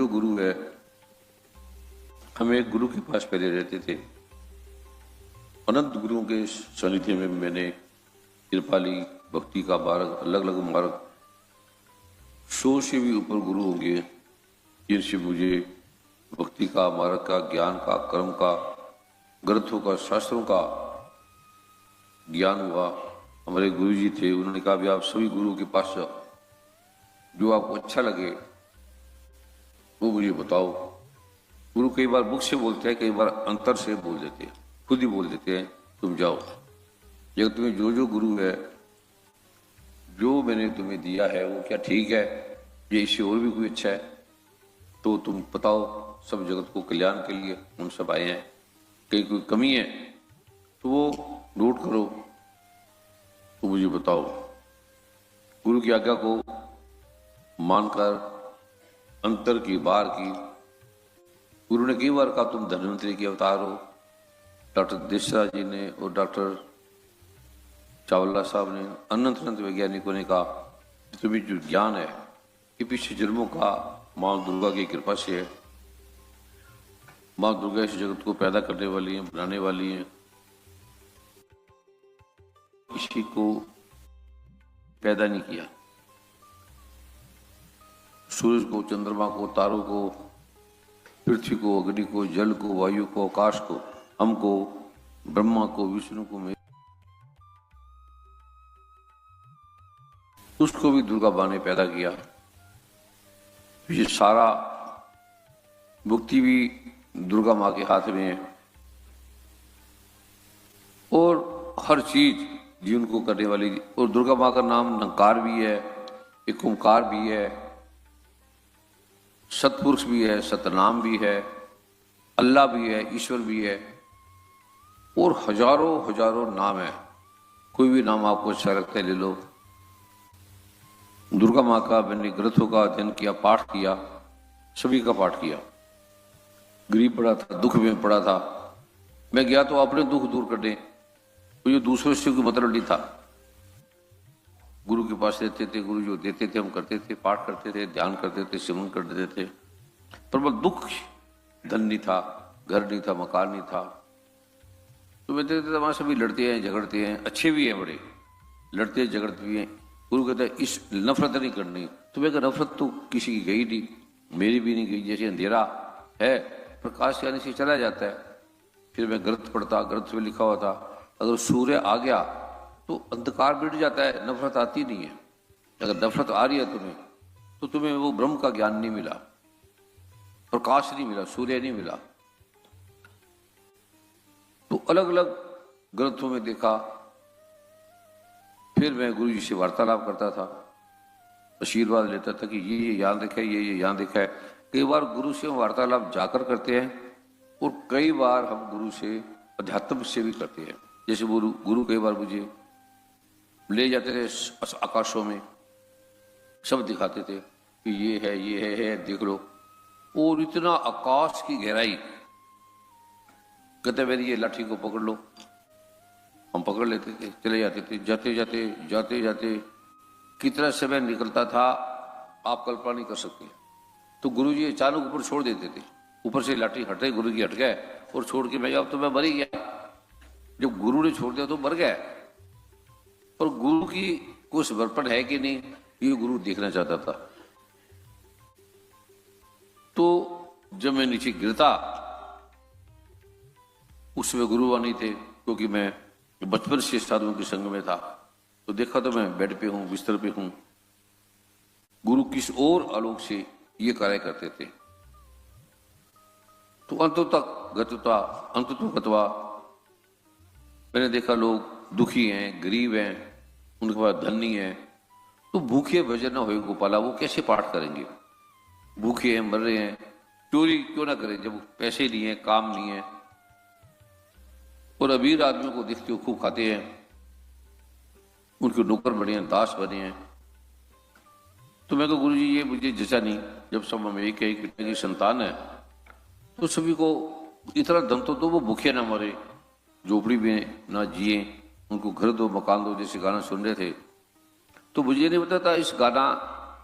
जो गुरु है, हम एक गुरु के पास पहले रहते थे। अनंत गुरुओं के सानिध्य में मैंने कृपा ली, भक्ति का मार्ग, अलग अलग मार्ग, 100 से भी ऊपर गुरु होंगे जिनसे मुझे भक्ति का मार्ग का, ज्ञान का, कर्म का, ग्रंथों का, शास्त्रों का ज्ञान हुआ। हमारे गुरु जी थे, उन्होंने कहा भी आप सभी गुरुओं के पास जाओ, जो आपको अच्छा लगे वो मुझे बताओ। गुरु कई बार मुख से बोलते हैं, कई बार अंतर से बोल देते हैं, खुद ही बोल देते हैं तुम जाओ। जब तुम्हें जो गुरु है, जो मैंने तुम्हें दिया है वो क्या ठीक है, ये इससे और भी कोई अच्छा है तो तुम बताओ। सब जगत को कल्याण के लिए हम सब आए हैं, कहीं कोई कमी है तो वो नोट करो, तो मुझे बताओ। गुरु की आज्ञा को मानकर अंतर की बार की। गुरु ने कई बार कहा तुम धन्वंतरि के अवतार हो। डॉक्टर देसरा जी ने और डॉक्टर चावला साहब ने, अनंत अनंत वैज्ञानिकों ने कहा तुम्हें जो ज्ञान है ये पीछे जन्मों का माँ दुर्गा की कृपा से है। माँ दुर्गा इस जगत को पैदा करने वाली है, बनाने वाली है। इसी को पैदा नहीं किया, सूरज को, चंद्रमा को, तारों को, पृथ्वी को, अग्नि को, जल को, वायु को, आकाश को, हमको, ब्रह्मा को, विष्णु को, उसको भी दुर्गा माँ ने पैदा किया। ये सारा मुक्ति भी दुर्गा माँ के हाथ में है। और हर चीज जीवन को करने वाली, और दुर्गा माँ का नाम नंकार भी है, एक ओंकार भी है, सतपुरुष भी है, सतनाम भी है, अल्लाह भी है, ईश्वर भी है, और हजारों हजारों नाम है। कोई भी नाम आपको अच्छा लगता है ले लो। दुर्गा माँ का मैंने ग्रंथों का अध्ययन किया, पाठ किया, सभी का पाठ किया। गरीब पड़ा था, दुख में पड़ा था, मैं गया तो अपने दुख दूर करने, तो ये दूसरों से कोई मतलब नहीं था। गुरु के पास रहते थे, गुरु जो देते थे हम करते थे, पाठ करते थे, ध्यान करते थे, सिमरन कर देते थे। पर वो दुख, धन नहीं था, घर नहीं था, मकान नहीं था, तो मैं देखते थे वहां सभी लड़ते हैं, झगड़ते हैं, अच्छे भी हैं, बड़े लड़ते हैं, झगड़ते भी हैं। गुरु कहता है इस नफरत नहीं करनी। तो मैं कहा नफरत तो किसी की गई नहीं, मेरी भी नहीं गई। जैसे अंधेरा है, प्रकाश के आने से चला जाता है। फिर मैं ग्रंथ पढ़ता, ग्रंथ में लिखा हुआ था अगर सूर्य आ गया तो अंधकार मिट जाता है, नफरत आती नहीं है। अगर नफरत आ रही है तुम्हें, तो तुम्हें वो ब्रह्म का ज्ञान नहीं मिला, प्रकाश नहीं मिला, सूर्य नहीं मिला। तो अलग अलग ग्रंथों में देखा। फिर मैं गुरु जी से वार्तालाप करता था, आशीर्वाद लेता था कि ये याद रखा है, ये याद रखा है। कई बार गुरु से हम वार्तालाप जाकर करते हैं, और कई बार हम गुरु से अध्यात्म से भी करते हैं। जैसे गुरु कई बार मुझे ले जाते थे आकाशों में, सब दिखाते थे कि ये है देख लो। और इतना आकाश की गहराई, कहते मेरी ये लाठी को पकड़ लो, हम पकड़ लेते थे, चले जाते थे। जाते जाते कितना समय निकलता था आप कल्पना नहीं कर सकते। तो गुरु जी अचानक ऊपर छोड़ देते थे, ऊपर से लाठी हटे, गुरु जी हट गए और छोड़ के मैं अब तो मैं मर ही गया। जब गुरु ने छोड़ दिया तो मर गया। पर गुरु की कोई समर्पण है कि नहीं, ये गुरु देखना चाहता था। तो जब मैं नीचे गिरता, उसमें गुरु नहीं थे, क्योंकि मैं बचपन से साधुओं के संग में था। तो देखा तो मैं बेड पे हूं, बिस्तर पे हूं। गुरु किस और आलोक से ये कार्य करते थे। तो अंत गतवा मैंने देखा लोग दुखी हैं, गरीब हैं, उनके पास धन नहीं है, तो भूखे भजन न हो गोपाला, वो कैसे पाठ करेंगे? भूखे हैं, मर रहे हैं, चोरी क्यों ना करें जब पैसे नहीं है, काम नहीं है। और अमीर आदमियों को देखते हो खूब खाते हैं, उनके नौकर बने हैं, दास बने हैं। तो मैं कहा गुरु जी ये मुझे जचा नहीं। जब सब हम एक की संतान है तो सभी को इतना धन तो दो, वो भूखे ना मरे, झोपड़ी में ना जिए, उनको घर दो, मकान दो। जैसे गाना सुन रहे थे, तो मुझे नहीं पता था इस गाना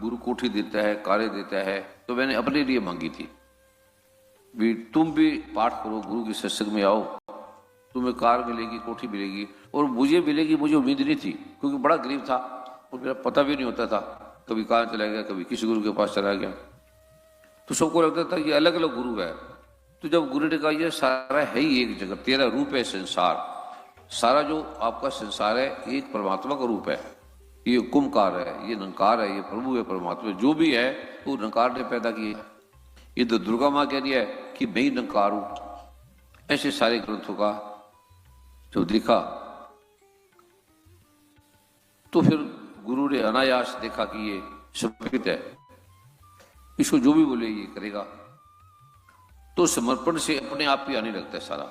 गुरु कोठी देता है, कारे देता है, तो मैंने अपने लिए मांगी थी भी तुम भी पाठ करो, गुरु के सत्संग में आओ, तुम्हें कार मिलेगी, कोठी मिलेगी। और मुझे मिलेगी, मुझे उम्मीद नहीं थी, क्योंकि बड़ा गरीब था और मेरा पता भी नहीं होता था, कभी कहाँ चला गया, कभी किसी गुरु के पास चला गया। तो सबको लगता था कि अलग अलग गुरु है। तो जब गुरु ने कहा ये सारा है ही एक जगत, तेरा रूप है संसार, सारा जो आपका संसार है एक परमात्मा का रूप है, ये कुंभकार है, ये नंकार है, ये प्रभु है, परमात्मा जो भी है वो नंकार ने पैदा किया। ये तो दुर्गा माँ कह रही है कि मैं ही नंकार हूं। ऐसे सारे ग्रंथों का जो देखा तो फिर गुरु ने अनायास देखा कि ये समर्पित है, इसको जो भी बोले ये करेगा। तो समर्पण से अपने आप ही आने लगता है सारा।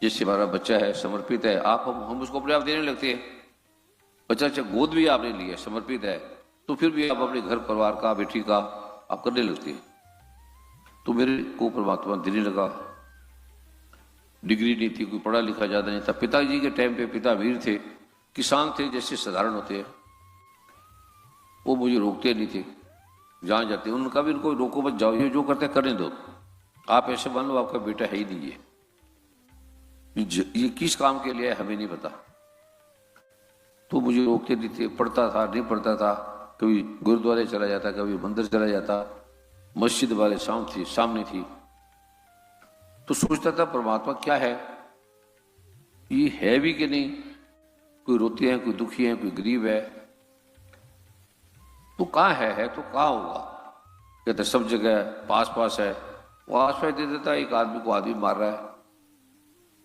जैसे हमारा बच्चा है, समर्पित है, आप हम उसको अपने आप देने लगते हैं। बच्चा अच्छा गोद भी आपने लिया, समर्पित है, तो फिर भी आप अपने घर परिवार का, बेटी का आप करने लगते हैं। तो मेरे को परमात्मा देने लगा। डिग्री नहीं थी, कोई पढ़ा लिखा ज्यादा नहीं था। पिताजी के टाइम पे पिता वीर थे, किसान थे, जैसे साधारण होते हैं। वो मुझे रोकते नहीं थे, जहाँ जाते उनका भी इनको रोको मत जाओ, ये जो करते करने दो, आप ऐसे मान लो आपका बेटा है ही नहीं है, ये किस काम के लिए है हमें नहीं पता। तो मुझे रोकते नहीं थे, पढ़ता था नहीं पढ़ता था, कभी गुरुद्वारे चला जाता, कभी मंदिर चला जाता, मस्जिद वाले सामने थी। तो सोचता था परमात्मा क्या है, ये है भी कि नहीं, कोई रोते हैं, कोई दुखी है, कोई गरीब है, तो कहाँ है तो कहाँ होगा। कहते सब जगह पास पास है, वो आश्रय दे देता है, एक आदमी को आदमी मार रहा है,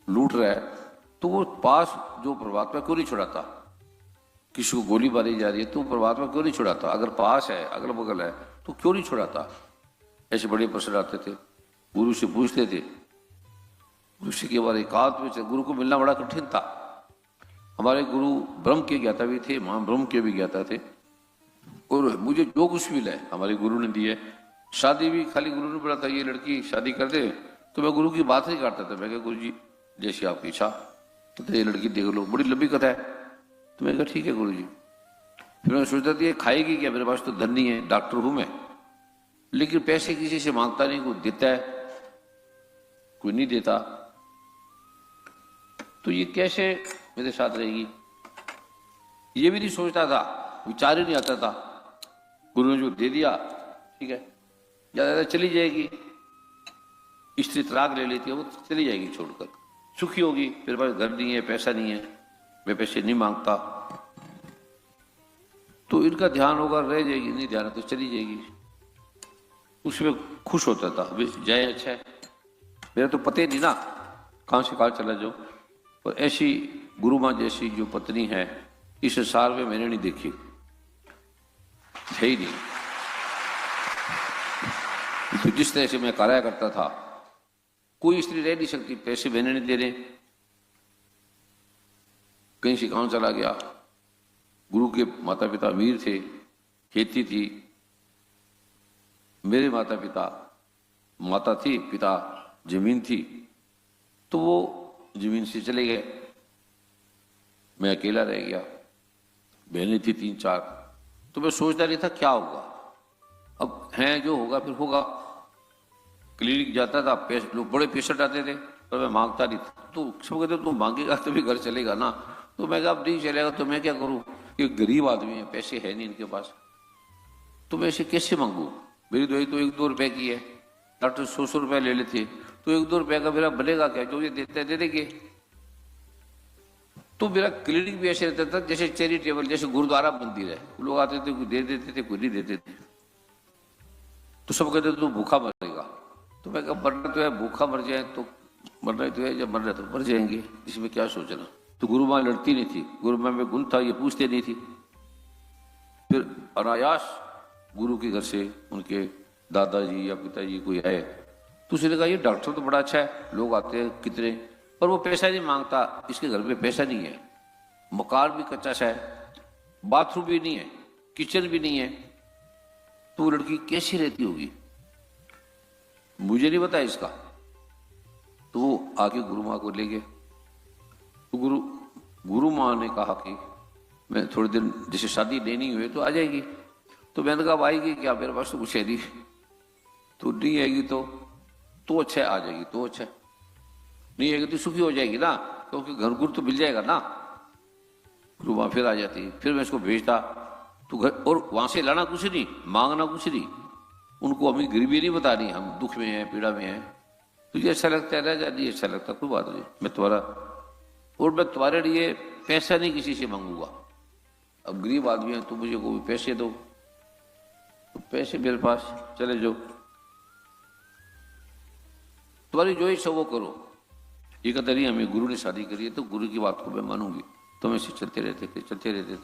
लूट रहा है, तो वो पास जो परमात्मा क्यों नहीं छुड़ाता। किसी को गोली मारी जा रही है तो परमात्मा क्यों नहीं छुड़ाता, अगर पास है अगल बगल है तो क्यों नहीं छुड़ाता। ऐसे बड़े प्रश्न आते थे, गुरु से पूछते थे। ऋषि के बाद एकांत में गुरु को मिलना बड़ा कठिन था। हमारे गुरु ब्रह्म के ज्ञाता भी थे, मां ब्रह्म के भी ज्ञाता थे, और मुझे जो कुछ मिला है हमारे गुरु ने दिए। शादी भी खाली गुरु ने बोला था ये लड़की शादी कर दे, तो मैं गुरु की बात नहीं करता था। मैं कहा गुरु जी जैसी आपकी इच्छा, तो ये लड़की देख लो, बड़ी लंबी कथा है। तो मैं कहा ठीक है गुरु जी। फिर मैं सोचता था ये खाएगी क्या, मेरे पास तो धन नहीं है, डॉक्टर हूं मैं, लेकिन पैसे किसी से मांगता नहीं, कोई देता है कोई नहीं देता, तो ये कैसे मेरे साथ रहेगी, ये भी नहीं सोचता था, विचार ही नहीं आता था। गुरु ने जो दे दिया ठीक है, ज्यादा चली जाएगी, स्त्री तलाक ले लेती है, वो चली जाएगी छोड़कर, सुखी होगी, मेरे पास घर नहीं है, पैसा नहीं है, मैं पैसे नहीं मांगता, तो इनका ध्यान होगा, रह जाएगी, नहीं ध्यान है तो चली जाएगी। उसमें खुश होता था, जाए अच्छा है, मेरा तो पता ही नहीं ना कहाँ से कहाँ चला जाओ। और ऐसी गुरु माँ जैसी जो पत्नी है इस संसार में मैंने नहीं देखी, है ही नहीं। तो जिस तरह से मैं कार्य करता था, कोई स्त्री रह नहीं सकती, पैसे मैंने नहीं दे रहे, कहीं से कहाँ चला गया। गुरु के माता पिता अमीर थे, खेती थी, मेरे माता पिता, माता थी, पिता जमीन थी, तो वो जमीन से चले गए, मैं अकेला रह गया, बहनें थी 3-4। तो मैं सोचता नहीं था क्या होगा, अब है जो होगा फिर होगा। क्लिनिक जाता था, लोग बड़े पेशेंट आते थे, पर मैं मांगता नहीं था, तो सब कहते तुम मांगेगा तभी घर चलेगा ना। तो मैं कहा अब नहीं चलेगा तो मैं क्या करूं, ये गरीब आदमी है, पैसे है नहीं इनके पास, तो मैं इसे कैसे मांगू। मेरी दवाई तो 1-2 रुपए की है, डॉक्टर 100 रुपए ले लेते, तो 1-2 रुपए का मेरा बनेगा क्या, जो ये देते हैं दे देंगे। तो मेरा क्लिनिक भी ऐसे रहता था जैसे चैरिटेबल, जैसे गुरुद्वारा मंदिर है, लोग आते थे, कोई दे देते थे, कोई नहीं देते थे। तो सब कहते तू भूखा मरेगा, तो मैं कहा मरना तो है, भूखा मर जाए तो मरना तो है, जब मरना तो मर जाएंगे, इसमें क्या सोचना। तो गुरु माँ लड़ती नहीं थी, गुरु माँ में गुण था ये पूछते नहीं थी। फिर अनायास गुरु के घर से उनके दादाजी या पिताजी कोई आए, तो उसने कहा ये डॉक्टर तो बड़ा अच्छा है, लोग आते हैं कितने, पर वो पैसा नहीं मांगता, इसके घर में पैसा नहीं है, मकान भी कच्चा सा है, बाथरूम भी नहीं है, किचन भी नहीं है, तो वो लड़की कैसी रहती होगी, मुझे नहीं पता इसका। तो वो आके गुरु माँ को ले गए। तो गुरु माँ ने कहा कि मैं थोड़े दिन जैसे शादी लेनी हुई तो आ जाएगी। तो मैंने कहा आएगी क्या, मेरे पास तो कुछ है नहीं। तो नहीं आएगी तो अच्छा है, आ जाएगी तो अच्छा है, नहीं आएगी तो सुखी हो जाएगी ना, क्योंकि घर गुर तो मिल जाएगा ना। गुरु वहां फिर आ जाती, फिर मैं इसको भेजता तो घर, और वहां से लाना कुछ नहीं, मांगना कुछ नहीं, उनको हमें गरीबी नहीं बतानी, हम दुख में हैं, पीड़ा में हैं, तुझे अच्छा लगता है रह जा, नहीं अच्छा लगता कोई बात नहीं, मैं तुम्हारा, और मैं तुम्हारे लिए पैसा नहीं किसी से मांगूंगा। अब गरीब आदमी है तो मुझे कोई पैसे दो, तो पैसे मेरे पास चले जाओ, तुम्हारी जो इच्छा वो करो। ये कहते नहीं हमें गुरु ने शादी करी है तो गुरु की बात को मैं मानूंगी, तो हम ऐसे चलते रहते थे।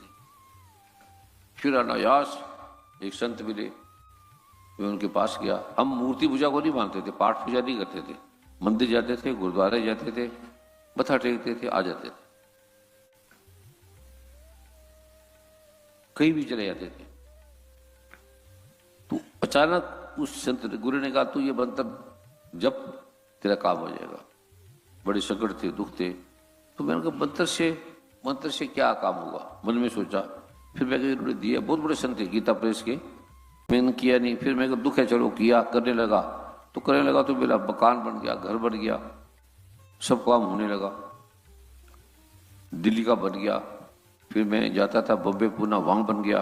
फिर अनायास एक संत मिले, मैं उनके पास गया। हम मूर्ति पूजा को नहीं मानते थे, पाठ पूजा नहीं करते थे, मंदिर जाते थे, गुरुद्वारे जाते थे, मत्था टेकते थे, आ जाते थे, कहीं भी चले जाते थे। तो अचानक उस संत गुरु ने कहा तू ये मंत्र जब तेरा काम हो जाएगा। बड़े संकट थे, दुख थे, तो मैंने कहा मंत्र से क्या काम होगा, मन में सोचा। फिर मैं उन्होंने दिया, बहुत बड़े संत थे गीता प्रेस के, मैंने किया नहीं। फिर मैं दुख है चलो किया, करने लगा तो मेरा मकान बन गया, घर बन गया, सब काम होने लगा, दिल्ली का बन गया। फिर मैं जाता था बॉम्बे पूना, वहां बन गया।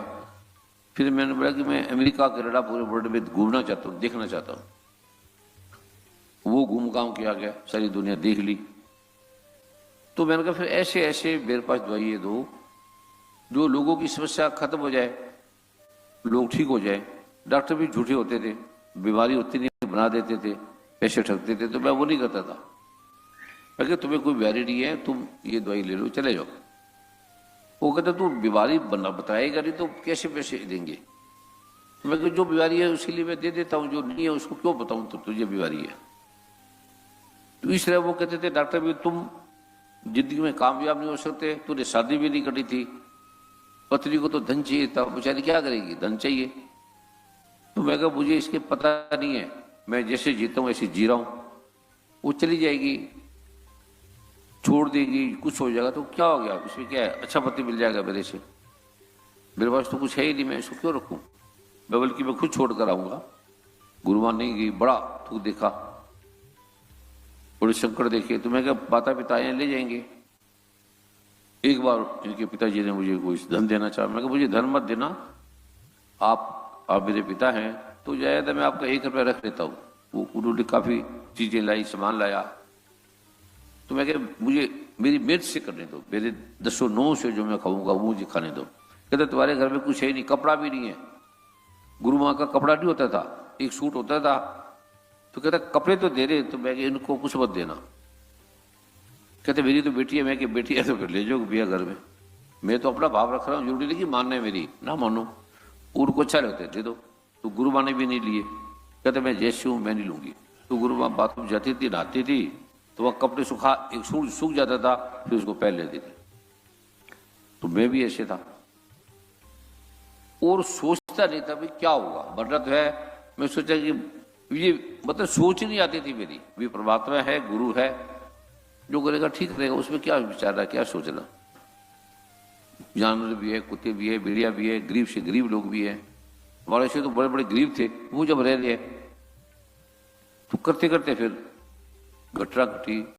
फिर मैंने बोला कि मैं अमेरिका कनाडा पूरे वर्ल्ड में घूमना चाहता हूँ, देखना चाहता हूँ। वो घूम घाम के आ गया, सारी दुनिया देख ली। तो मैंने कहा फिर ऐसे ऐसे मेरे पास दवाइयाँ दो जो लोगों की समस्या खत्म हो जाए, लोग ठीक हो जाए। डॉक्टर भी झूठे होते थे, बीमारी होती नहीं बना देते थे, पैसे ठगते थे, तो मैं वो नहीं करता था। मैं तुम्हें कोई बीमारी नहीं है, तुम ये दवाई ले लो, चले जाओ। वो कहते तू बीमारी बताएगा नहीं तो कैसे पैसे देंगे। तो मैं जो बीमारी है उसके लिए मैं दे देता हूँ, जो नहीं है उसको क्यों बताऊं तो तुझे बीमारी है। तो इस तरह वो कहते थे डॉक्टर भी तुम जिंदगी में कामयाब नहीं हो सकते, तूने शादी भी नहीं करी थी, पत्नी को तो धन चाहिए था, बेचारी क्या करेगी, धन चाहिए। तो मैं कहा मुझे इसके पता नहीं है, मैं जैसे जीता हूँ ऐसे जी रहा हूँ, वो चली जाएगी, छोड़ देगी, कुछ हो जाएगा तो क्या हो गया, उसमें क्या है, अच्छा पति मिल जाएगा मेरे से, मेरे पास तो कुछ है ही नहीं, मैं इसको क्यों रखूं, मैं बल्कि मैं खुद छोड़ कर आऊंगा। गुरुमान नहीं गई, बड़ा तू देखा, बड़े संकट देखे। तो मैं क्या माता पिता आए ले जाएंगे। एक बार इनके पिताजी ने मुझे कोई धन देना चाहा, मैं कहा मुझे धन मत देना, आप मेरे पिता हैं, तो जायदा मैं आपका 1 रुपया रख लेता हूँ। वो उन्होंने काफ़ी चीज़ें लाई, सामान लाया। तो मैं कह मुझे मेरी मेहनत से करने दो, मेरे 10-9 से जो मैं खाऊंगा वो मुझे खाने दो। कहते तुम्हारे घर में कुछ है नहीं, कपड़ा भी नहीं है, गुरु माँ का कपड़ा नहीं होता था, एक सूट होता था। तो कहता कपड़े तो दे रहे, तो मैं इनको कुछ मत देना। कहते मेरी तो बेटी है, मैं कि बेटी है तो फिर ले जाओ भैया घर में, मैं तो अपना भाव रख रहा हूँ, जरूरी नहीं कि मानना है मेरी, ना मानो, उनको अच्छा लगता है दे दो। तो गुरु माँ ने भी नहीं लिए, कहते मैं जैसी हूँ मैं नहीं लूंगी। तो गुरु माँ बाथरूम जाती थी, नहाती थी, तो वह कपड़े सुखा एक सूख जाता था, फिर उसको पहन लेती थी। तो मैं भी ऐसे था और सोचता नहीं था भाई क्या होगा, मरना तो है। मैं सोचा कि ये मतलब सोच नहीं आती थी मेरी, भी परमात्मा है, गुरु है, जो करेगा ठीक रहेगा, उसमें क्या विचार रहा, क्या सोचना। जानवर भी है, कुत्ते भी है, भेड़िया भी है, गरीब से गरीब लोग भी हैं, हमारे से तो बड़े बड़े गरीब थे, वो जब रह गए तो करते करते फिर घटना घटी।